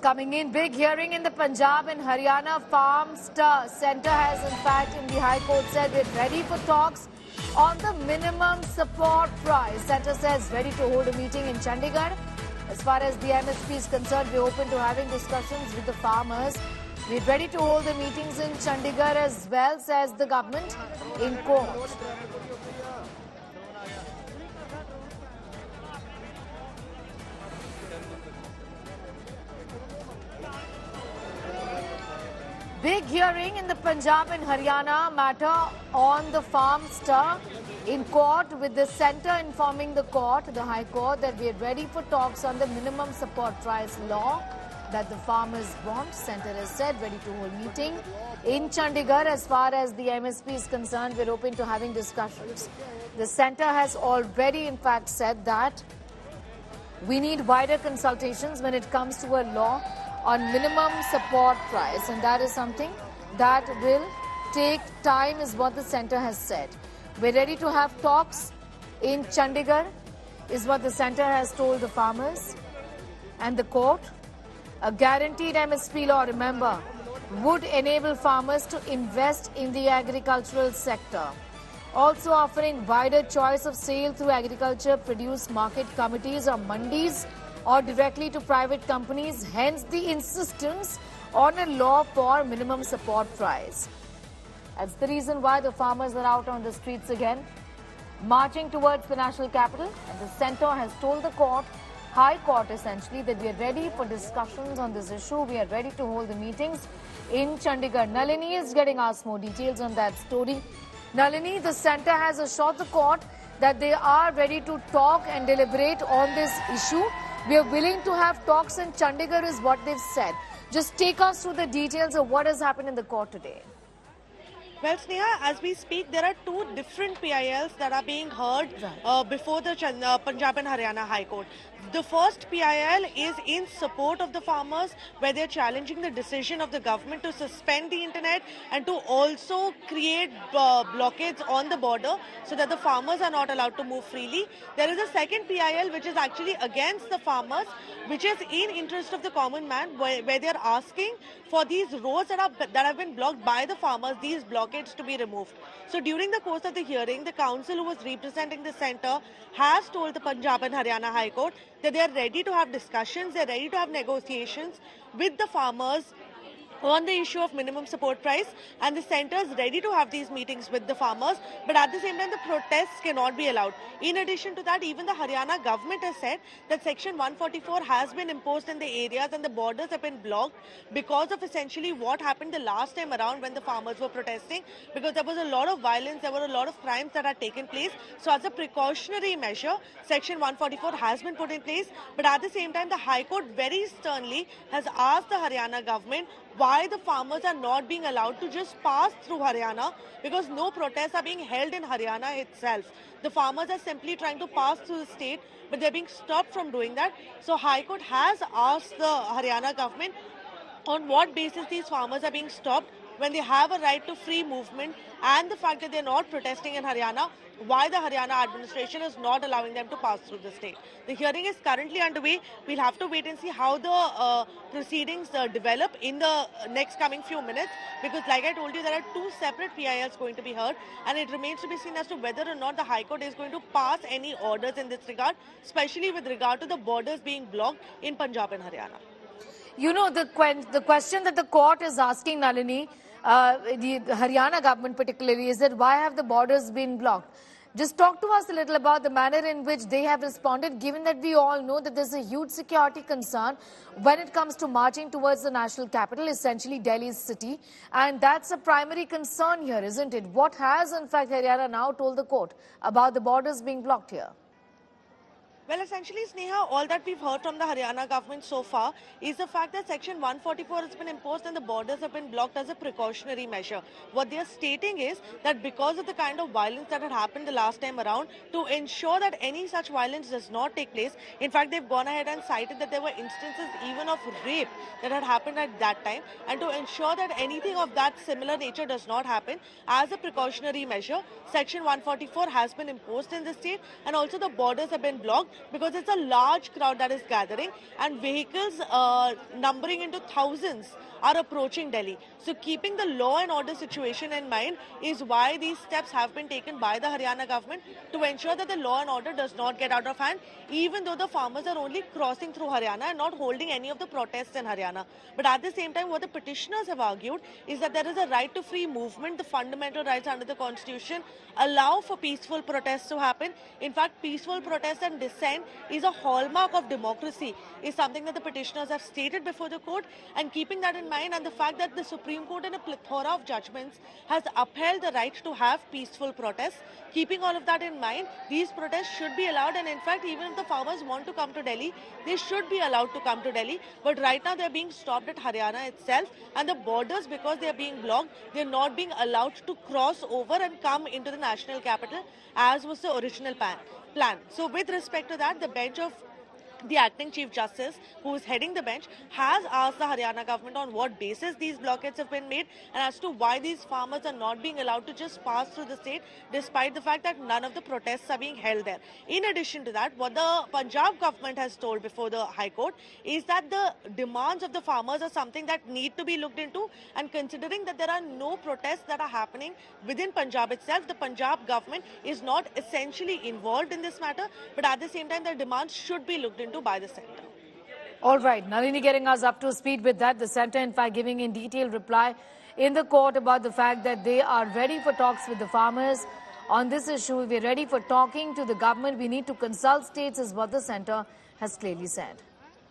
Coming in, big hearing in the Punjab and Haryana Farm Centre has in fact in the High Court said it's ready for talks on the minimum support price. Centre says ready to hold a meeting in Chandigarh. As far as the MSP is concerned, we're open to having discussions with the farmers. We're ready to hold the meetings in Chandigarh as well, says the government in court. Big hearing in the Punjab and Haryana matter on the farm stir in court, with the centre informing the court, the High Court, that we are ready for talks on the minimum support price law that the farmers want. Centre has said ready to hold meeting in Chandigarh. As far as the MSP is concerned, we're open to having discussions. The centre has already in fact said that we need wider consultations when it comes to a law on minimum support price, and that is something that will take time, is what the centre has said. We're ready to have talks in Chandigarh, is what the centre has told the farmers and the court. A guaranteed MSP law, remember, would enable farmers to invest in the agricultural sector. Also offering wider choice of sale through agriculture produce market committees or mandis, or directly to private companies, hence the insistence on a law for minimum support price. That's the reason why the farmers are out on the streets again, marching towards the national capital. And the centre has told the court, High Court essentially, that we are ready for discussions on this issue. We are ready to hold the meetings in Chandigarh. Nalini is getting us more details on that story. Nalini, the centre has assured the court that they are ready to talk and deliberate on this issue. We are willing to have talks in Chandigarh is what they've said. Just take us through the details of what has happened in the court today. Well, Sneha, as we speak, there are two different PILs that are being heard before the Punjab and Haryana High Court. The first PIL is in support of the farmers, where they're challenging the decision of the government to suspend the internet and to also create blockades on the border so that the farmers are not allowed to move freely. There is a second PIL which is actually against the farmers, which is in interest of the common man, where they're asking for these roads that have been blocked by the farmers, these blockades to be removed. So during the course of the hearing, the counsel who was representing the centre has told the Punjab and Haryana High Court that they are ready to have discussions, they are ready to have negotiations with the farmers on the issue of minimum support price, and the centre is ready to have these meetings with the farmers, but at the same time the protests cannot be allowed. In addition to that, even the Haryana government has said that section 144 has been imposed in the areas and the borders have been blocked because of essentially what happened the last time around when the farmers were protesting, because there was a lot of violence, there were a lot of crimes that had taken place. So as a precautionary measure, section 144 has been put in place, but at the same time the High Court very sternly has asked the Haryana government why the farmers are not being allowed to just pass through Haryana, because no protests are being held in Haryana itself. The farmers are simply trying to pass through the state, but they're being stopped from doing that. So High Court has asked the Haryana government on what basis these farmers are being stopped when they have a right to free movement, and the fact that they're not protesting in Haryana, why the Haryana administration is not allowing them to pass through the state. The hearing is currently underway. We'll have to wait and see how the proceedings develop in the next coming few minutes, because like I told you, there are two separate PILs going to be heard, and it remains to be seen as to whether or not the High Court is going to pass any orders in this regard, especially with regard to the borders being blocked in Punjab and Haryana. You know, the question that the court is asking, Nalini, the Haryana government particularly, is that why have the borders been blocked? Just talk to us a little about the manner in which they have responded, given that we all know that there's a huge security concern when it comes to marching towards the national capital, essentially Delhi's city. And that's a primary concern here, isn't it? What has, in fact, Haryana now told the court about the borders being blocked here? Well, essentially, Sneha, all that we've heard from the Haryana government so far is the fact that Section 144 has been imposed and the borders have been blocked as a precautionary measure. What they are stating is that because of the kind of violence that had happened the last time around, to ensure that any such violence does not take place, in fact, they've gone ahead and cited that there were instances even of rape that had happened at that time, and to ensure that anything of that similar nature does not happen, as a precautionary measure, Section 144 has been imposed in the state, and also the borders have been blocked. because it's a large crowd that is gathering, and vehicles numbering into thousands are approaching Delhi. So keeping the law and order situation in mind is why these steps have been taken by the Haryana government to ensure that the law and order does not get out of hand, even though the farmers are only crossing through Haryana and not holding any of the protests in Haryana. But at the same time, what the petitioners have argued is that there is a right to free movement. The fundamental rights under the constitution allow for peaceful protests to happen. In fact, peaceful protest and dissent is a hallmark of democracy, is something that the petitioners have stated before the court. And keeping that in mind, and the fact that the Supreme Court in a plethora of judgments has upheld the right to have peaceful protests, keeping all of that in mind, these protests should be allowed. And in fact, even if the farmers want to come to Delhi, they should be allowed to come to Delhi. But right now, they're being stopped at Haryana itself, and the borders, because they are being blocked, they're not being allowed to cross over and come into the national capital, as was the original plan. So with respect to that, the bench of the acting Chief Justice, who is heading the bench, has asked the Haryana government on what basis these blockades have been made and as to why these farmers are not being allowed to just pass through the state, despite the fact that none of the protests are being held there. In addition to that, what the Punjab government has told before the High Court is that the demands of the farmers are something that need to be looked into, and considering that there are no protests that are happening within Punjab itself, the Punjab government is not essentially involved in this matter, but at the same time, their demands should be looked into by the centre. All right, Nalini getting us up to speed with that. The centre, in fact, giving in detailed reply in the court about the fact that they are ready for talks with the farmers on this issue. We're ready for talking to the government. We need to consult states, is what the centre has clearly said.